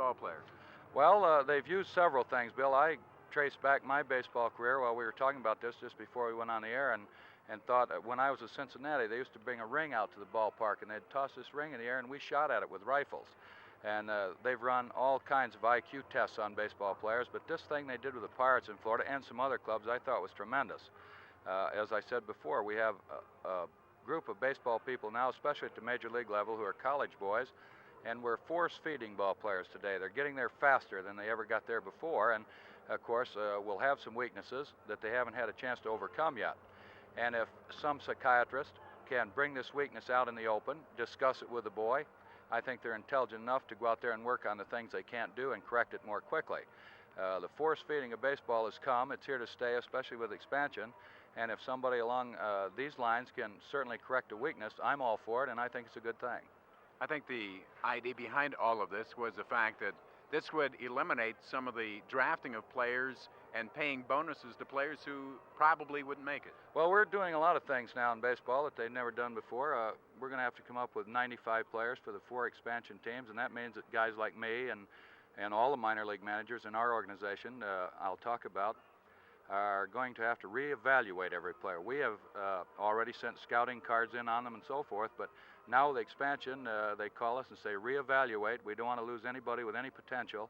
ball players? Well, they've used several things, Bill. I traced back my baseball career while we were talking about this just before we went on the air, and thought that when I was at Cincinnati, they used to bring a ring out to the ballpark, and they'd toss this ring in the air, and we shot at it with rifles. And they've run all kinds of IQ tests on baseball players, but this thing they did with the Pirates in Florida and some other clubs I thought was tremendous. As I said before, we have a group of baseball people now, especially at the major league level, who are college boys, and we're force-feeding ball players today. They're getting there faster than they ever got there before, and of course we'll have some weaknesses that they haven't had a chance to overcome yet. And if some psychiatrist can bring this weakness out in the open, discuss it with the boy, I think they're intelligent enough to go out there and work on the things they can't do and correct it more quickly. The force-feeding of baseball has come. It's here to stay, especially with expansion. And if somebody along these lines can certainly correct a weakness, I'm all for it, and I think it's a good thing. I think the idea behind all of this was the fact that this would eliminate some of the drafting of players and paying bonuses to players who probably wouldn't make it. Well, we're doing a lot of things now in baseball that they've never done before. We're going to have to come up with 95 players for the 4 expansion teams, and that means that guys like me and all the minor league managers in our organization, I'll talk about, are going to have to reevaluate every player. We have already sent scouting cards in on them and so forth, but now the expansion, they call us and say, reevaluate. We don't want to lose anybody with any potential.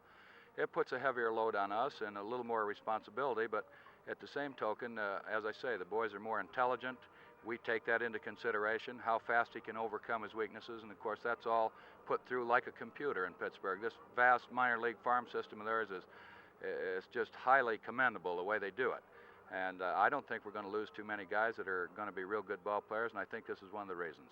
It puts a heavier load on us and a little more responsibility, but at the same token, as I say, the boys are more intelligent. We take that into consideration, how fast he can overcome his weaknesses, and of course that's all put through like a computer in Pittsburgh. This vast minor league farm system of theirs is just highly commendable the way they do it. And I don't think we're going to lose too many guys that are going to be real good ball players, and I think this is one of the reasons.